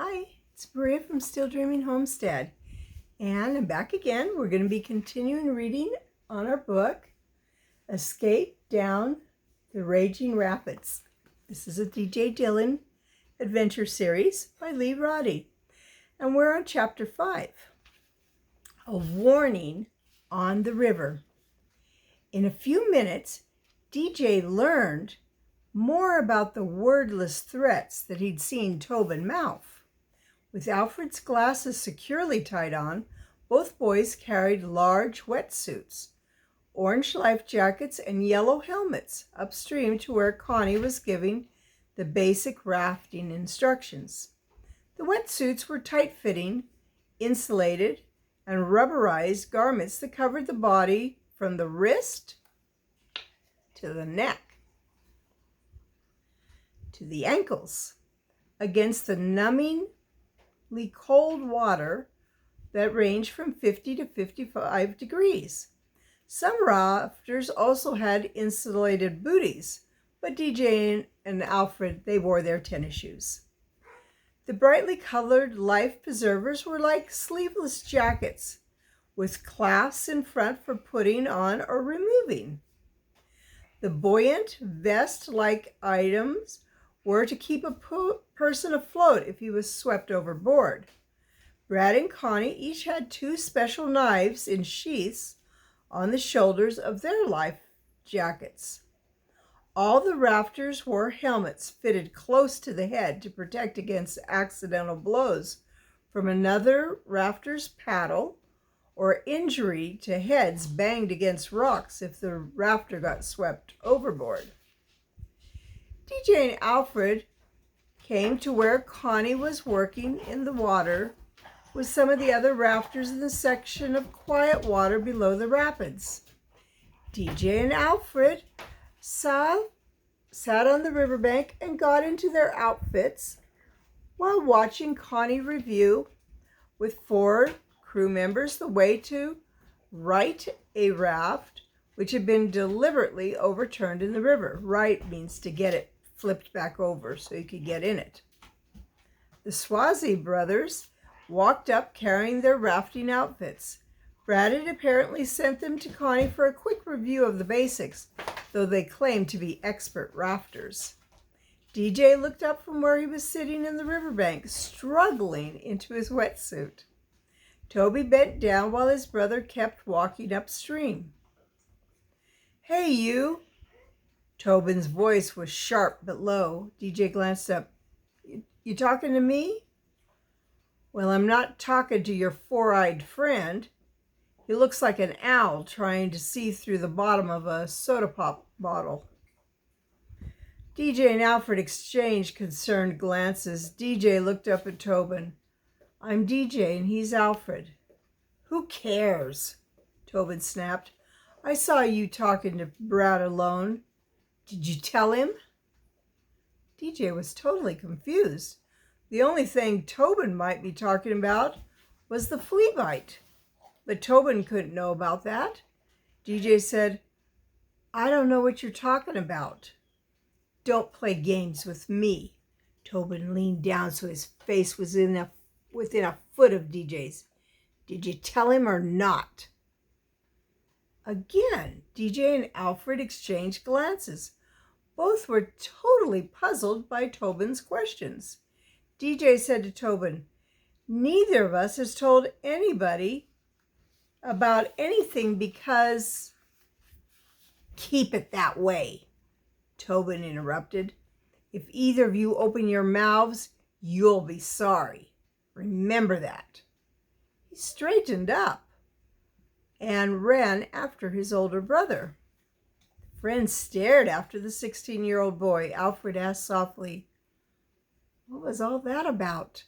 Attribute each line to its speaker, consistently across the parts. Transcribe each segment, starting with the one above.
Speaker 1: Hi, it's Maria from Still Dreaming Homestead, and I'm back again. We're going to be continuing reading on our book, Escape Down the Raging Rapids. This is a D.J. Dillon adventure series by Lee Roddy, and we're on Chapter 5, A Warning on the River. In a few minutes, D.J. learned more about the wordless threats that he'd seen Tobin mouth. With Alfred's glasses securely tied on, both boys carried large wetsuits, orange life jackets, and yellow helmets upstream to where Connie was giving the basic rafting instructions. The wetsuits were tight-fitting, insulated, and rubberized garments that covered the body from the wrist to the neck to the ankles against the numbingly cold water that ranged from 50 to 55 degrees. Some rafters also had insulated booties, but DJ and Alfred, they wore their tennis shoes. The brightly colored life preservers were like sleeveless jackets with clasps in front for putting on or removing. The buoyant vest-like items were to keep a person afloat if he was swept overboard. Brad and Connie each had two special knives in sheaths on the shoulders of their life jackets. All the rafters wore helmets fitted close to the head to protect against accidental blows from another rafter's paddle or injury to heads banged against rocks if the rafter got swept overboard. DJ and Alfred came to where Connie was working in the water with some of the other rafters in the section of quiet water below the rapids. DJ and Alfred sat on the riverbank and got into their outfits while watching Connie review with 4 crew members the way to right a raft which had been deliberately overturned in the river. Right means to get it flipped back over so you could get in it. The Swazi brothers walked up carrying their rafting outfits. Brad had apparently sent them to Connie for a quick review of the basics, though they claimed to be expert rafters. DJ looked up from where he was sitting in the riverbank, struggling into his wetsuit. Toby bent down while his brother kept walking upstream. "Hey, you!" Tobin's voice was sharp but low. DJ glanced up. You talking to me?" "Well, I'm not talking to your four-eyed friend. He looks like an owl trying to see through the bottom of a soda pop bottle." DJ and Alfred exchanged concerned glances. DJ looked up at Tobin. "I'm DJ and he's Alfred." "Who cares?" Tobin snapped. "I saw you talking to Brad alone. Did you tell him?" DJ was totally confused. The only thing Tobin might be talking about was the flea bite, but Tobin couldn't know about that. DJ said, "I don't know what you're talking about." "Don't play games with me." Tobin leaned down so his face was within a foot of DJ's. "Did you tell him or not?" Again, DJ and Alfred exchanged glances. Both were totally puzzled by Tobin's questions. DJ said to Tobin, "Neither of us has told anybody about anything because—" "Keep it that way," Tobin interrupted. "If either of you open your mouths, you'll be sorry. Remember that." He straightened up and ran after his older brother. Friends stared after the 16-year-old boy. Alfred asked softly, "What was all that about?"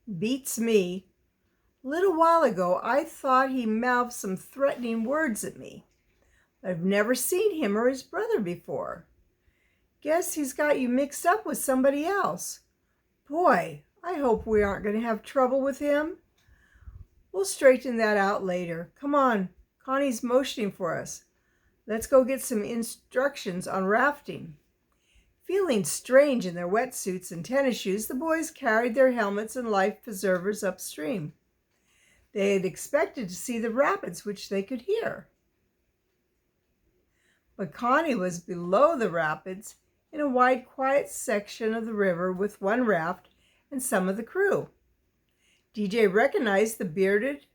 Speaker 1: "Beats me. A little while ago, I thought he mouthed some threatening words at me. I've never seen him or his brother before. Guess he's got you mixed up with somebody else. Boy, I hope we aren't going to have trouble with him. We'll straighten that out later. Come on, Connie's motioning for us. Let's go get some instructions on rafting." Feeling strange in their wetsuits and tennis shoes, the boys carried their helmets and life preservers upstream. They had expected to see the rapids, which they could hear. But Connie was below the rapids in a wide, quiet section of the river with one raft and some of the crew. DJ recognized the bearded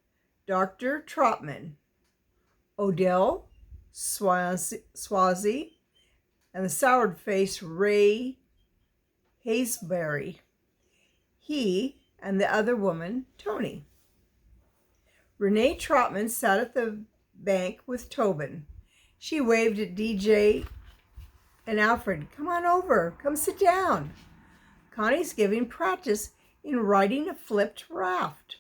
Speaker 1: Dr. Trotman, Odell Swazi, and the soured-faced Ray Hazeberry. He and the other woman, Tony. Renee Trotman sat at the bank with Tobin. She waved at DJ and Alfred. Come on over. Come sit down. Connie's giving practice in riding a flipped raft.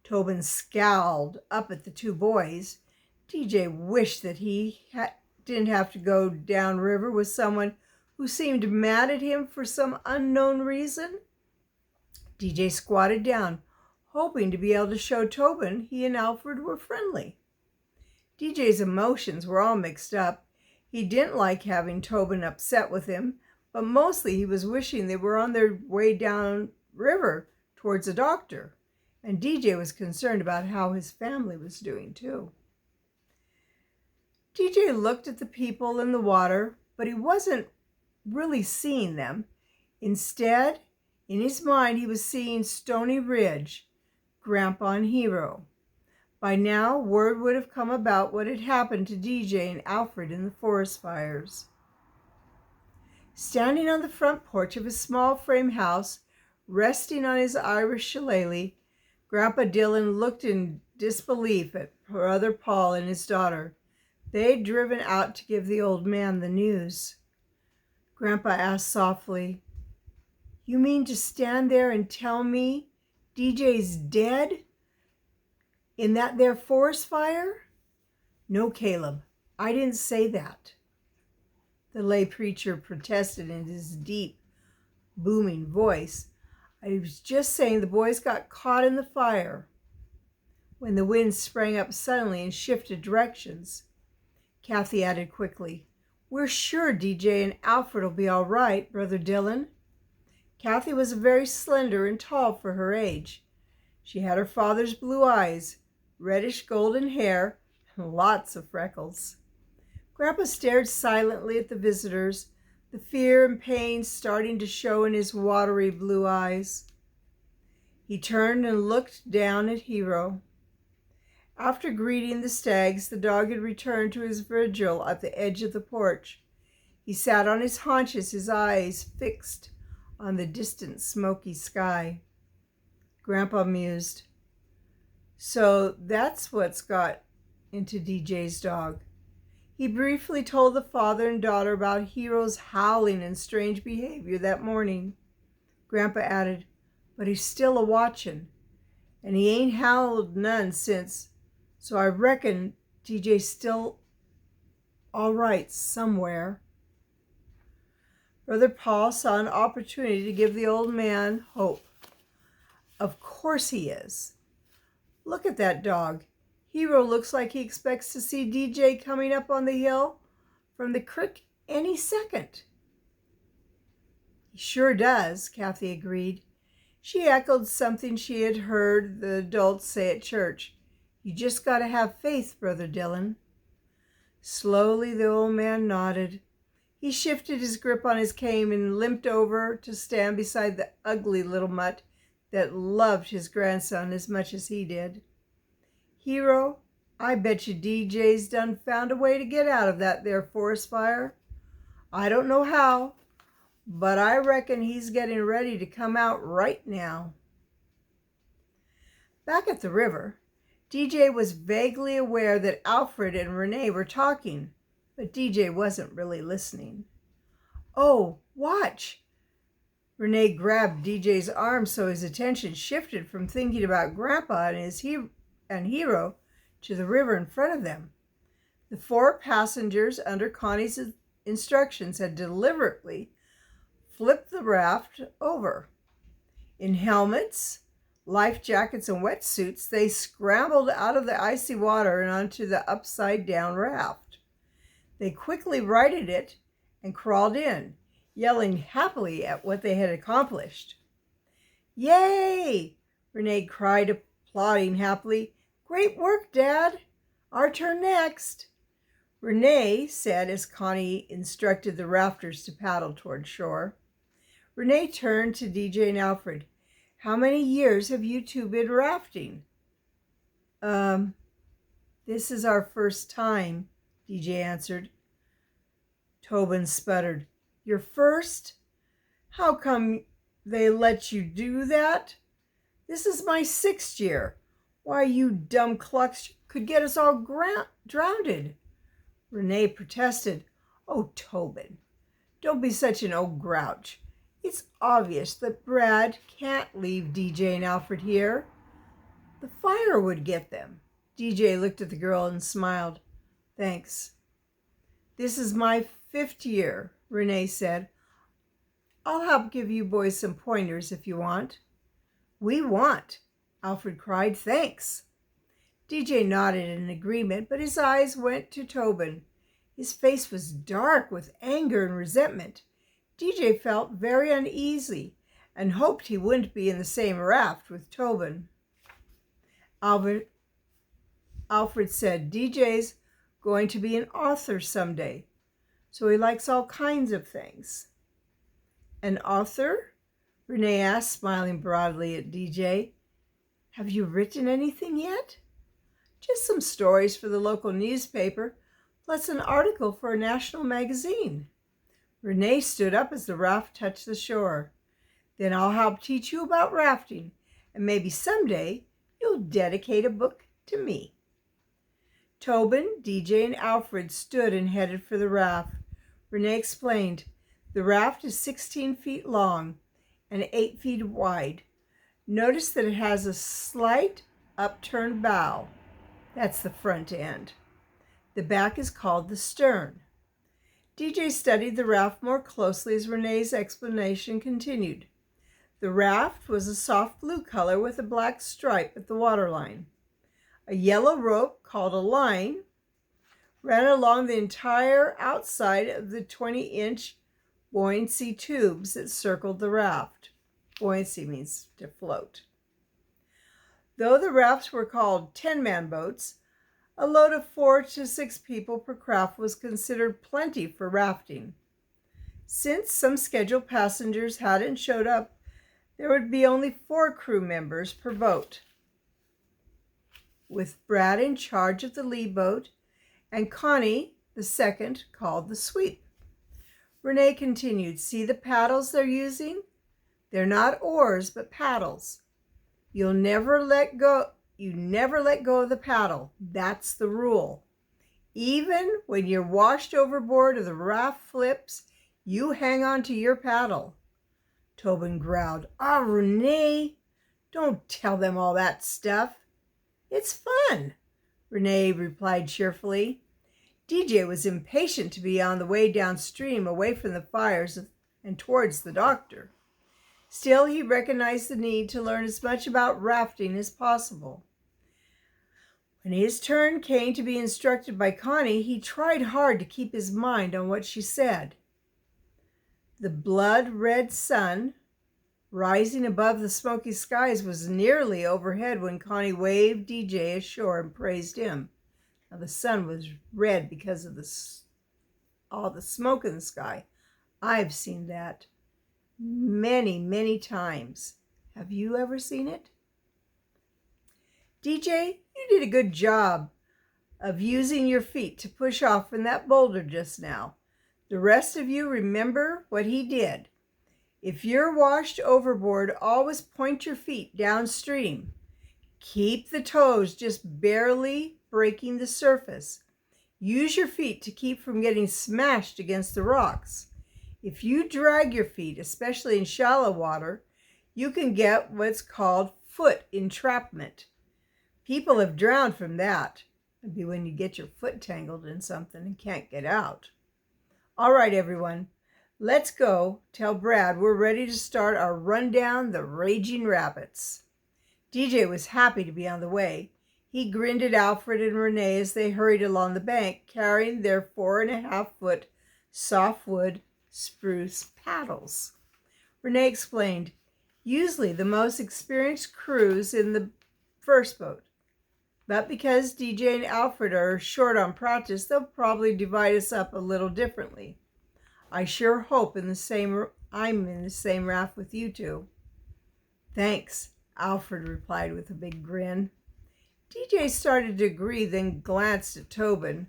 Speaker 1: Tobin scowled up at the two boys. DJ wished that he didn't have to go downriver with someone who seemed mad at him for some unknown reason. DJ squatted down, hoping to be able to show Tobin he and Alfred were friendly. DJ's emotions were all mixed up. He didn't like having Tobin upset with him, but mostly he was wishing they were on their way down river towards the doctor, and DJ was concerned about how his family was doing too. DJ looked at the people in the water, but he wasn't really seeing them. Instead, in his mind, he was seeing Stony Ridge, Grandpa and Hero. By now, word would have come about what had happened to DJ and Alfred in the forest fires. Standing on the front porch of his small frame house, resting on his Irish shillelagh, Grandpa Dillon looked in disbelief at Brother Paul and his daughter. They'd driven out to give the old man the news. Grandpa asked softly, "You mean to stand there and tell me DJ's dead in that there forest fire?" "No, Caleb, I didn't say that," the lay preacher protested in his deep, booming voice. "I was just saying the boys got caught in the fire." When the wind sprang up suddenly and shifted directions, Kathy added quickly, "We're sure DJ and Alfred will be all right, Brother Dillon." Kathy was very slender and tall for her age. She had her father's blue eyes, reddish golden hair, and lots of freckles. Grandpa stared silently at the visitors, the fear and pain starting to show in his watery blue eyes. He turned and looked down at Hero. After greeting the stags, the dog had returned to his vigil at the edge of the porch. He sat on his haunches, his eyes fixed on the distant smoky sky. Grandpa mused, "So that's what's got into DJ's dog." He briefly told the father and daughter about Hero's howling and strange behavior that morning. Grandpa added, "But he's still a-watchin', and he ain't howled none since, so I reckon DJ's still all right somewhere." Brother Paul saw an opportunity to give the old man hope. "Of course he is. Look at that dog. Hero looks like he expects to see DJ coming up on the hill from the creek any second." "He sure does," Kathy agreed. She echoed something she had heard the adults say at church. "You just got to have faith, Brother Dillon." Slowly the old man nodded. He shifted his grip on his cane and limped over to stand beside the ugly little mutt that loved his grandson as much as he did. "Hero, I bet you DJ's done found a way to get out of that there forest fire. I don't know how, but I reckon he's getting ready to come out right now." Back at the river, DJ was vaguely aware that Alfred and Renee were talking, but DJ wasn't really listening. "Oh, watch!" Renee grabbed DJ's arm so his attention shifted from thinking about Grandpa and Hero to the river in front of them. The 4 passengers, under Connie's instructions, had deliberately flipped the raft over. In helmets, life jackets, and wetsuits, they scrambled out of the icy water and onto the upside-down raft. They quickly righted it and crawled in. yelling happily at what they had accomplished. "Yay!" Renee cried, applauding happily. "Great work, Dad! Our turn next." Renee said as Connie instructed the rafters to paddle toward shore. Renee turned to DJ and Alfred. "How many years have you two been rafting?" This is our first time," DJ answered. Tobin sputtered. "Your first? How come they let you do that? This is my 6th year. Why, you dumb clucks could get us all drowned." Renee protested. "Oh, Tobin, don't be such an old grouch. It's obvious that Brad can't leave DJ and Alfred here. The fire would get them." DJ looked at the girl and smiled. "Thanks." "This is my 5th year," Renee said. "I'll help give you boys some pointers if you want." "We want," Alfred cried. "Thanks." DJ nodded in agreement, but his eyes went to Tobin. His face was dark with anger and resentment. DJ felt very uneasy and hoped he wouldn't be in the same raft with Tobin. Alfred said, "DJ's going to be an author someday, so he likes all kinds of things." "An author?" Renee asked, smiling broadly at DJ. "Have you written anything yet?" "Just some stories for the local newspaper, plus an article for a national magazine." Renee stood up as the raft touched the shore. "Then I'll help teach you about rafting, and maybe someday you'll dedicate a book to me." Tobin, DJ, and Alfred stood and headed for the raft. Renee explained, "The raft is 16 feet long and 8 feet wide. Notice that it has a slight upturned bow. That's the front end. The back is called the stern." DJ studied the raft more closely as Renee's explanation continued. The raft was a soft blue color with a black stripe at the waterline. A yellow rope called a line ran along the entire outside of the 20-inch buoyancy tubes that circled the raft. Buoyancy means to float. Though the rafts were called 10-man boats, a load of 4 to 6 people per craft was considered plenty for rafting. Since some scheduled passengers hadn't showed up, there would be only 4 crew members per boat, with Brad in charge of the lead boat and Connie, the second, called the sweep. Renee continued, "See the paddles they're using? They're not oars, but paddles. You never let go of the paddle. That's the rule. Even when you're washed overboard or the raft flips, you hang on to your paddle." Tobin growled, "Ah, Renee, don't tell them all that stuff." "It's fun," Renee replied cheerfully. DJ was impatient to be on the way downstream, away from the fires and towards the doctor. Still, he recognized the need to learn as much about rafting as possible. When his turn came to be instructed by Connie, he tried hard to keep his mind on what she said. The blood-red sun, rising above the smoky skies, was nearly overhead when Connie waved DJ ashore and praised him. Now, the sun was red because of all the smoke in the sky. I've seen that many, many times. Have you ever seen it? DJ, you did a good job of using your feet to push off from that boulder just now. The rest of you remember what he did. If you're washed overboard, always point your feet downstream. Keep the toes just barely breaking the surface. Use your feet to keep from getting smashed against the rocks. If you drag your feet, especially in shallow water, you can get what's called foot entrapment. People have drowned from that. It'd be when you get your foot tangled in something and can't get out. All right, everyone. Let's go tell Brad we're ready to start our run down the raging rapids. DJ was happy to be on the way. He grinned at Alfred and Renee as they hurried along the bank, carrying their 4.5-foot softwood spruce paddles. Renee explained, usually the most experienced crew's in the first boat. But because DJ and Alfred are short on practice, they'll probably divide us up a little differently. I sure hope I'm in the same raft with you two. Thanks, Alfred replied with a big grin. DJ started to agree, then glanced at Tobin.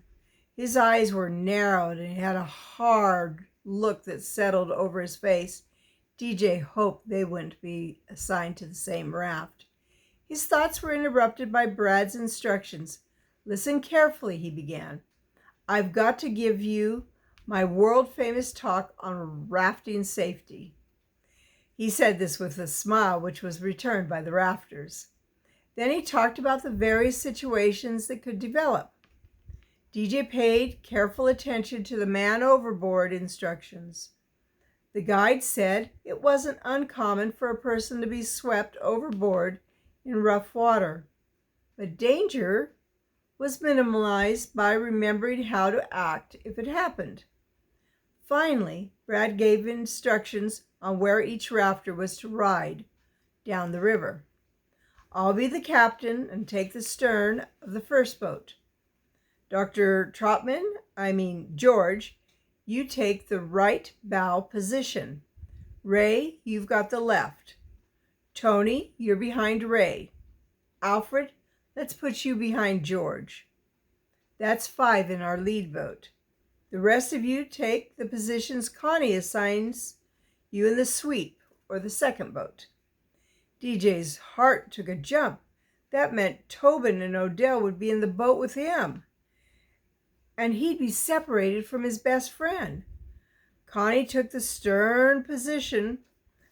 Speaker 1: His eyes were narrowed and he had a hard look that settled over his face. DJ hoped they wouldn't be assigned to the same raft. His thoughts were interrupted by Brad's instructions. Listen carefully, he began. I've got to give you my world-famous talk on rafting safety. He said this with a smile which was returned by the rafters. Then he talked about the various situations that could develop. DJ paid careful attention to the man overboard instructions. The guide said it wasn't uncommon for a person to be swept overboard in rough water, but danger was minimalized by remembering how to act if it happened. Finally, Brad gave instructions on where each rafter was to ride down the river. I'll be the captain and take the stern of the first boat. George, you take the right bow position. Ray, you've got the left. Tony, you're behind Ray. Alfred, let's put you behind George. That's 5 in our lead boat. The rest of you take the positions Connie assigns you in the sweep, or the second boat. DJ's heart took a jump. That meant Tobin and Odell would be in the boat with him, and he'd be separated from his best friend. Connie took the stern position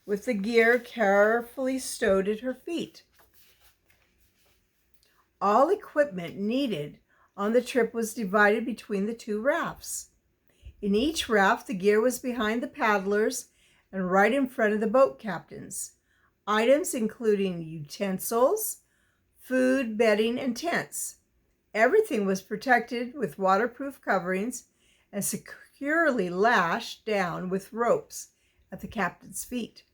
Speaker 1: with the gear carefully stowed at her feet. All equipment needed on the trip was divided between the two rafts. In each raft, the gear was behind the paddlers and right in front of the boat captains. Items including utensils, food, bedding, and tents. Everything was protected with waterproof coverings and securely lashed down with ropes at the captain's feet.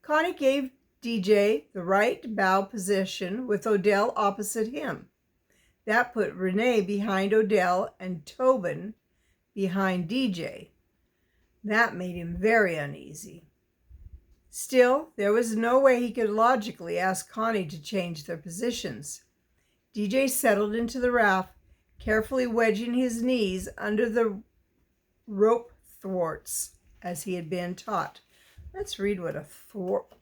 Speaker 1: Connie gave DJ the right bow position with Odell opposite him. That put Renee behind Odell and Tobin behind DJ. That made him very uneasy. Still, there was no way he could logically ask Connie to change their positions. DJ settled into the raft, carefully wedging his knees under the rope thwarts as he had been taught. Let's read what a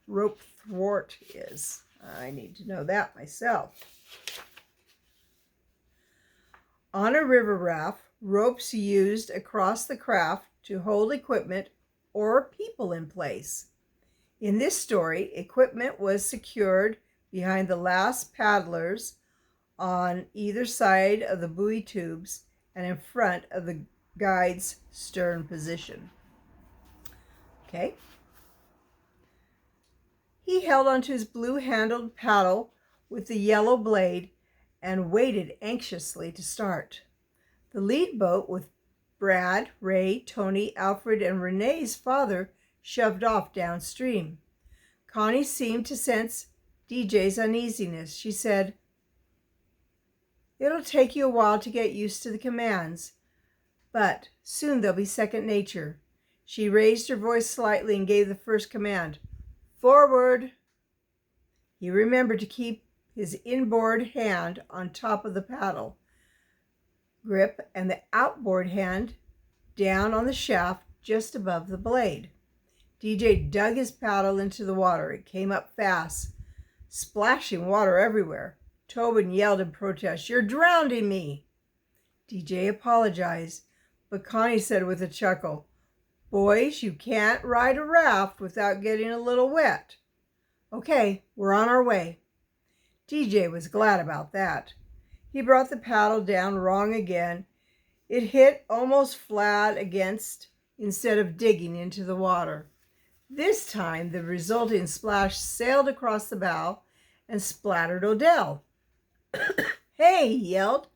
Speaker 1: rope thwart is. I need to know that myself. On a river raft, ropes used across the craft to hold equipment or people in place. In this story, equipment was secured behind the last paddlers on either side of the buoy tubes and in front of the guide's stern position. Okay. He held onto his blue-handled paddle with the yellow blade and waited anxiously to start. The lead boat with Brad, Ray, Tony, Alfred, and Renee's father shoved off downstream. Connie seemed to sense DJ's uneasiness. She said, "It'll take you a while to get used to the commands, but soon they'll be second nature." She raised her voice slightly and gave the first command, "Forward!" He remembered to keep his inboard hand on top of the paddle grip and the outboard hand down on the shaft just above the blade. DJ dug his paddle into the water. It came up fast, splashing water everywhere. Tobin yelled in protest, "You're drowning me!" DJ apologized, but Connie said with a chuckle, "Boys, you can't ride a raft without getting a little wet." "Okay, we're on our way." DJ was glad about that. He brought the paddle down wrong again. It hit almost flat against instead of digging into the water. This time, the resulting splash sailed across the bow and splattered Odell. "Hey," he yelled.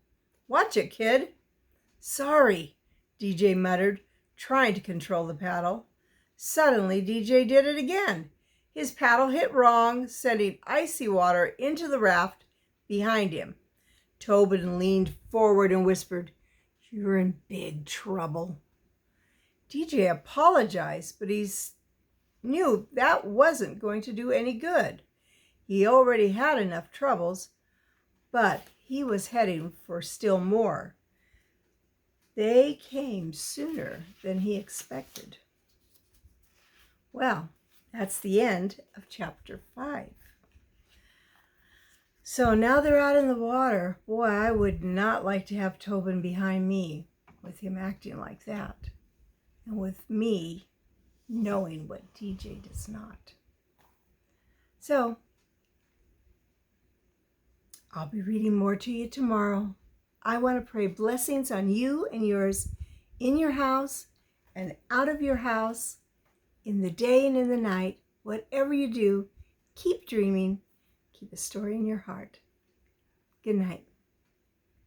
Speaker 1: "Watch it, kid." "Sorry," DJ muttered, trying to control the paddle. Suddenly, DJ did it again. His paddle hit wrong, sending icy water into the raft behind him. Tobin leaned forward and whispered, "You're in big trouble." DJ apologized, but he knew that wasn't going to do any good. He already had enough troubles, but he was heading for still more. They came sooner than he expected. Well, that's the end of chapter 5. So now they're out in the water. Boy, I would not like to have Tobin behind me with him acting like that. And with me knowing what DJ does not. So, I'll be reading more to you tomorrow. I want to pray blessings on you and yours in your house and out of your house, in the day and in the night. Whatever you do, keep dreaming. Keep a story in your heart. Good night.